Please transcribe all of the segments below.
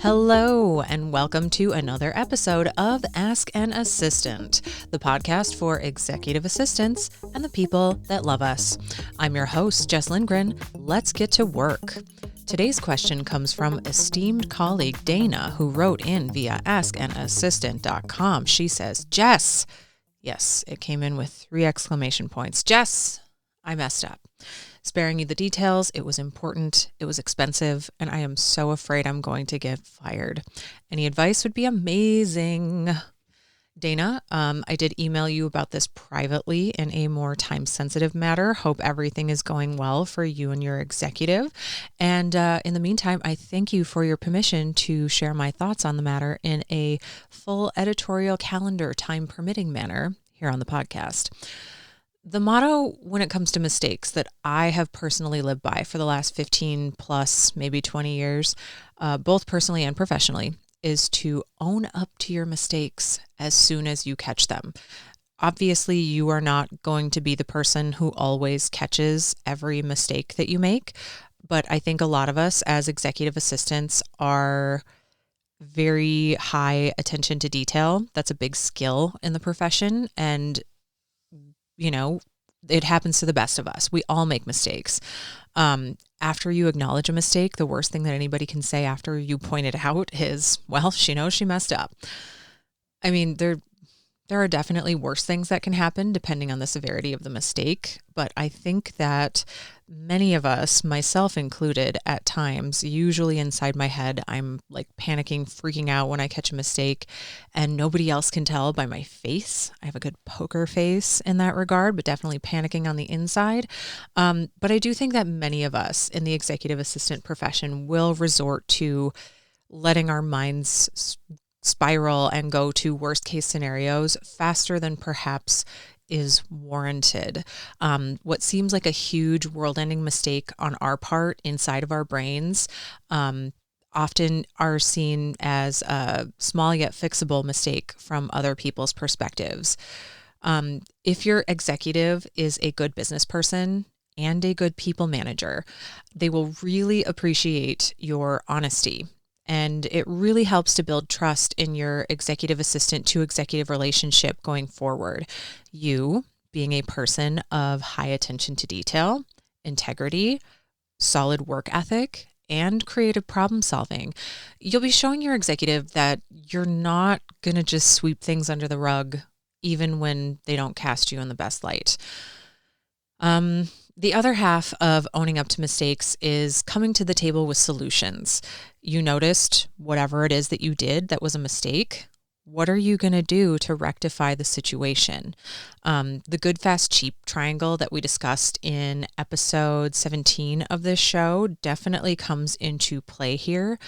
Hello, and welcome to another episode of Ask an Assistant, the podcast for executive assistants and the people that love us. I'm your host, Jess Lindgren. Let's get to work. Today's question comes from Esteemed Colleague Dana, who wrote in via askanassistant.com. She says, Jess, yes, it came in with 3 exclamation points. Jess, I messed up. Sparing you the details, it was important, it was expensive, and I am so afraid I'm going to get fired. Any advice would be amazing. Dana, I did email you about this privately in a more time-sensitive matter. Hope everything is going well for you and your executive. And in the meantime, I thank you for your permission to share my thoughts on the matter in a full editorial calendar, time-permitting manner here on the podcast. The motto when it comes to mistakes that I have personally lived by for the last 15 plus, maybe 20 years, both personally and professionally, is to own up to your mistakes as soon as you catch them. Obviously, you are not going to be the person who always catches every mistake that you make, but I think a lot of us as executive assistants are very high attention to detail. That's a big skill in the profession, and you know, it happens to the best of us. We all make mistakes. After you acknowledge a mistake, the worst thing that anybody can say after you point it out is, well, she knows she messed up. I mean, there are definitely worse things that can happen depending on the severity of the mistake. But I think that many of us, myself included, at times, usually inside my head, I'm like panicking, freaking out when I catch a mistake, and nobody else can tell by my face. I have a good poker face in that regard, but definitely panicking on the inside. But I do think that many of us in the executive assistant profession will resort to letting our minds spiral and go to worst case scenarios faster than perhaps is warranted. What seems like a huge world-ending mistake on our part inside of our brains often are seen as a small yet fixable mistake from other people's perspectives. If your executive is a good business person and a good people manager, they will really appreciate your honesty. And it really helps to build trust in your executive assistant to executive relationship going forward. You, being a person of high attention to detail, integrity, solid work ethic, and creative problem solving, you'll be showing your executive that you're not going to just sweep things under the rug, even when they don't cast you in the best light. The other half of owning up to mistakes is coming to the table with solutions. You noticed whatever it is that you did that was a mistake. What are you going to do to rectify the situation? The good, fast, cheap triangle that we discussed in episode 17 of this show definitely comes into play here.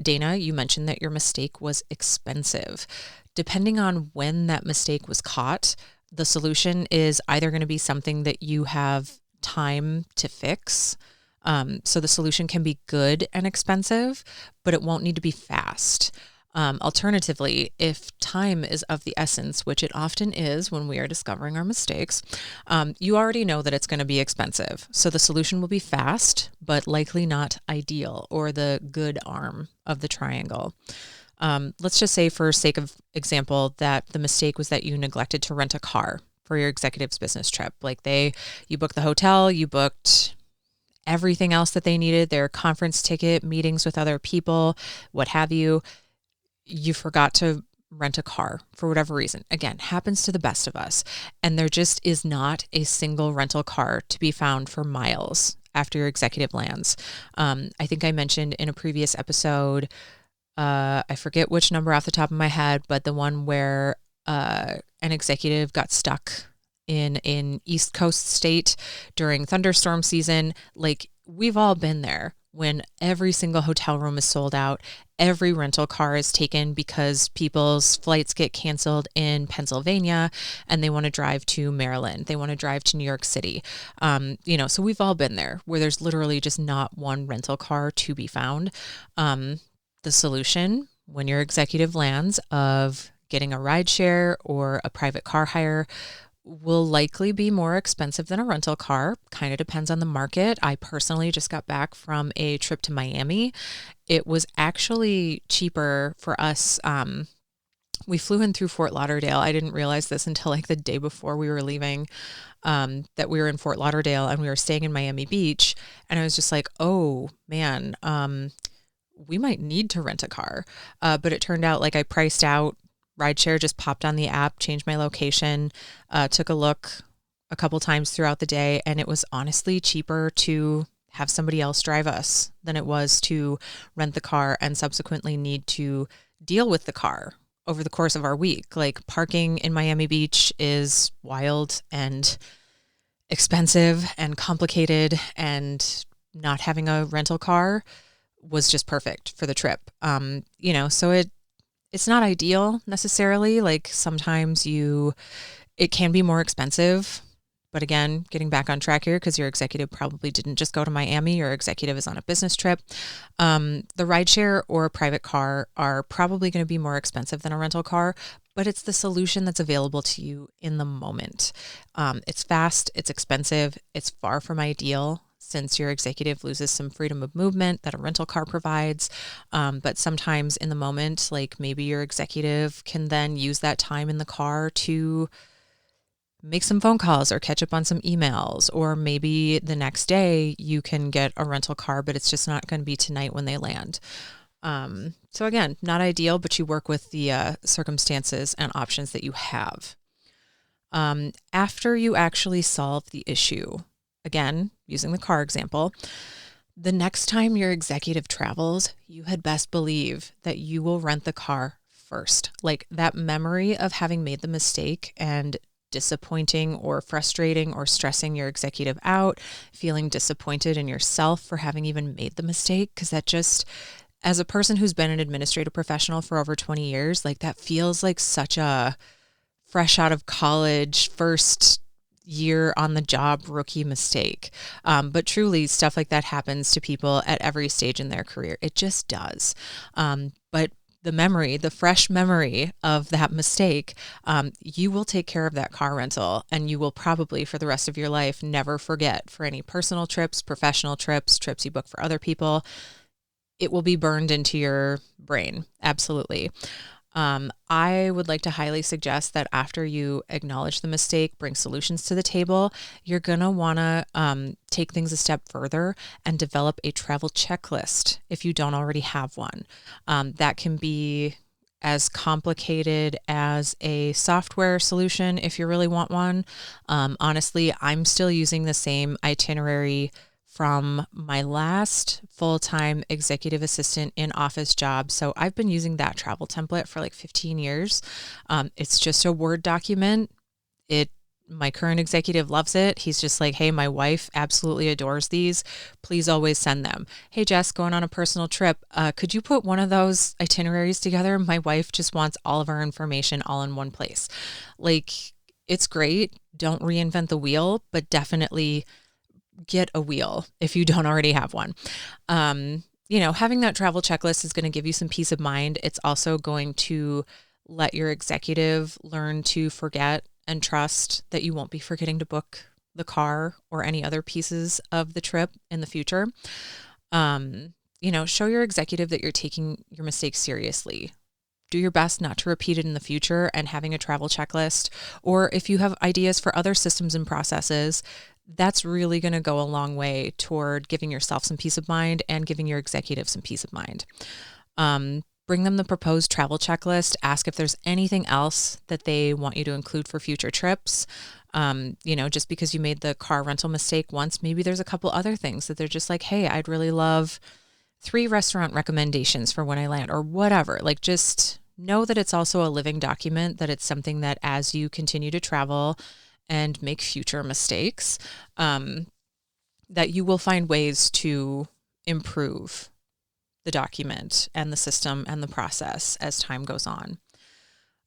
Dana, you mentioned that your mistake was expensive. Depending on when that mistake was caught, the solution is either going to be something that you have time to fix. So the solution can be good and expensive, but it won't need to be fast. Alternatively, if time is of the essence, which it often is when we are discovering our mistakes, you already know that it's going to be expensive. So the solution will be fast, but likely not ideal, or the good arm of the triangle. Let's just say, for sake of example, that the mistake was that you neglected to rent a car for your executive's business trip. Like you booked the hotel, you booked everything else that they needed, their conference ticket, meetings with other people, what have you. You forgot to rent a car for whatever reason. Again, happens to the best of us. And there just is not a single rental car to be found for miles after your executive lands. I think I mentioned in a previous episode, I forget which number off the top of my head, but the one where an executive got stuck in an East Coast state during thunderstorm season. Like, we've all been there when every single hotel room is sold out, every rental car is taken because people's flights get canceled in Pennsylvania and they want to drive to Maryland. They want to drive to New York City. So we've all been there where there's literally just not one rental car to be found. The solution when your executive lands of getting a ride share or a private car hire will likely be more expensive than a rental car. Kind of depends on the market. I personally just got back from a trip to Miami. It was actually cheaper for us. We flew in through Fort Lauderdale. I didn't realize this until like the day before we were leaving, that we were in Fort Lauderdale and we were staying in Miami Beach. And I was just like, oh man, we might need to rent a car. But it turned out like I priced out rideshare, just popped on the app, changed my location, took a look a couple times throughout the day. And it was honestly cheaper to have somebody else drive us than it was to rent the car and subsequently need to deal with the car over the course of our week. Like parking in Miami Beach is wild and expensive and complicated, and not having a rental car was just perfect for the trip. So it's not ideal necessarily. Like sometimes it can be more expensive, but again, getting back on track here, because your executive probably didn't just go to Miami, your executive is on a business trip. The rideshare or a private car are probably going to be more expensive than a rental car, but it's the solution that's available to you in the moment. It's fast, it's expensive, it's far from ideal, since your executive loses some freedom of movement that a rental car provides. But sometimes in the moment, like maybe your executive can then use that time in the car to make some phone calls or catch up on some emails, or maybe the next day you can get a rental car, but it's just not going to be tonight when they land. So again, not ideal, but you work with the circumstances and options that you have. After you actually solve the issue, again, using the car example, the next time your executive travels, you had best believe that you will rent the car first. Like that memory of having made the mistake and disappointing or frustrating or stressing your executive out, feeling disappointed in yourself for having even made the mistake. Because that just, as a person who's been an administrative professional for over 20 years, like that feels like such a fresh out of college, first year on the job rookie mistake. But truly stuff like that happens to people at every stage in their career. It just does. But the fresh memory of that mistake, you will take care of that car rental, and you will probably for the rest of your life never forget, for any personal trips, professional trips you book for other people. It will be burned into your brain. Absolutely. I would like to highly suggest that after you acknowledge the mistake, bring solutions to the table, you're going to want to take things a step further and develop a travel checklist if you don't already have one. That can be as complicated as a software solution if you really want one. Honestly, I'm still using the same itinerary from my last full-time executive assistant in office job. So I've been using that travel template for like 15 years. It's just a Word document. My current executive loves it. He's just like, hey, my wife absolutely adores these. Please always send them. Hey, Jess, going on a personal trip. Could you put one of those itineraries together? My wife just wants all of our information all in one place. Like, it's great. Don't reinvent the wheel, but definitely get a wheel if you don't already have one. Having that travel checklist is going to give you some peace of mind. It's also going to let your executive learn to forget and trust that you won't be forgetting to book the car or any other pieces of the trip in the future. Show your executive that you're taking your mistakes seriously. Do your best not to repeat it in the future, and having a travel checklist, or if you have ideas for other systems and processes, that's really going to go a long way toward giving yourself some peace of mind and giving your executive some peace of mind. Bring them the proposed travel checklist. Ask if there's anything else that they want you to include for future trips. Just because you made the car rental mistake once, maybe there's a couple other things that they're just like, hey, I'd really love 3 restaurant recommendations for when I land, or whatever. Like, just know that it's also a living document, that it's something that as you continue to travel and make future mistakes, that you will find ways to improve the document and the system and the process as time goes on.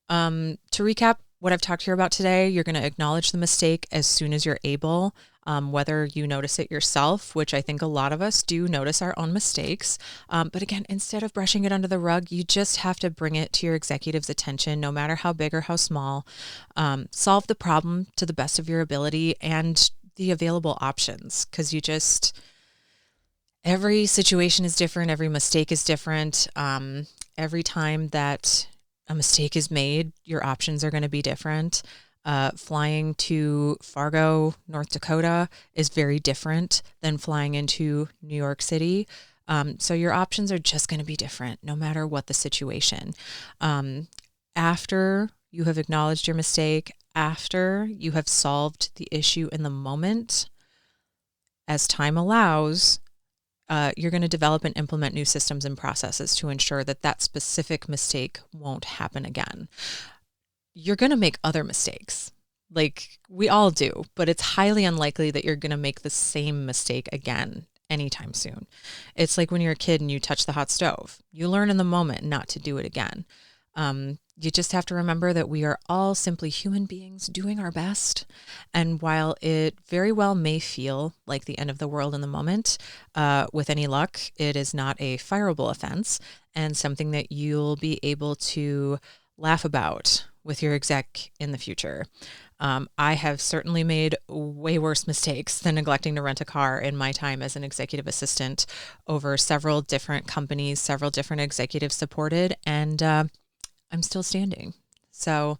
To recap what I've talked to you about today, you're going to acknowledge the mistake as soon as you're able, whether you notice it yourself, which I think a lot of us do notice our own mistakes. But again, instead of brushing it under the rug, you just have to bring it to your executive's attention, no matter how big or how small. Solve the problem to the best of your ability and the available options, because every situation is different. Every mistake is different. Every time that a mistake is made, your options are going to be different. Flying to Fargo, North Dakota is very different than flying into New York City. So your options are just going to be different no matter what the situation. After you have acknowledged your mistake, after you have solved the issue in the moment, as time allows, you're going to develop and implement new systems and processes to ensure that that specific mistake won't happen again. You're going to make other mistakes, like we all do, but it's highly unlikely that you're going to make the same mistake again anytime soon. It's like when you're a kid and you touch the hot stove. You learn in the moment not to do it again. You just have to remember that we are all simply human beings doing our best. And while it very well may feel like the end of the world in the moment, with any luck, it is not a fireable offense and something that you'll be able to laugh about with your exec in the future. I have certainly made way worse mistakes than neglecting to rent a car in my time as an executive assistant over several different companies, several different executives supported, and I'm still standing. So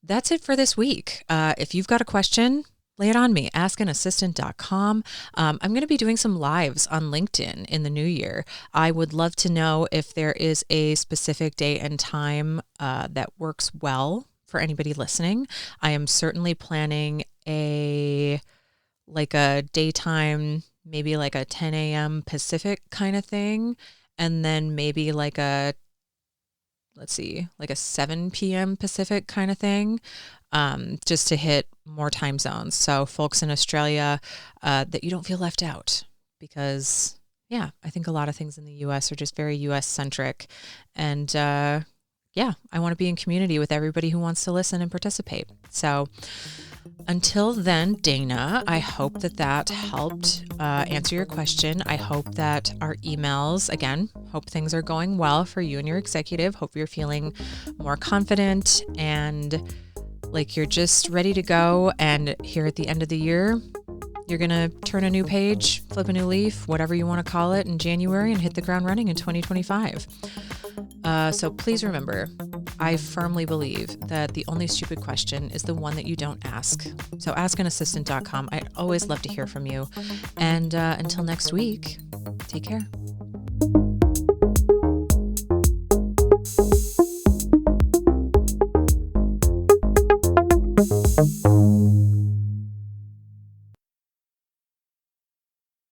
that's it for this week. If you've got a question, lay it on me, askanassistant.com. I'm going to be doing some lives on LinkedIn in the new year. I would love to know if there is a specific day and time that works well for anybody listening. I am certainly planning a daytime, maybe like a 10 a.m. Pacific kind of thing. And then maybe like a 7 p.m. Pacific kind of thing, just to hit more time zones. So folks in Australia, that you don't feel left out, because I think a lot of things in the U.S. are just very U.S. centric. And I want to be in community with everybody who wants to listen and participate. So until then, Dana, I hope that helped answer your question. I hope that our emails, again, hope things are going well for you and your executive. Hope you're feeling more confident and like you're just ready to go. And here at the end of the year, you're going to turn a new page, flip a new leaf, whatever you want to call it, in January and hit the ground running in 2025. So please remember, I firmly believe that the only stupid question is the one that you don't ask. So askanassistant.com. I'd always love to hear from you. And until next week, take care.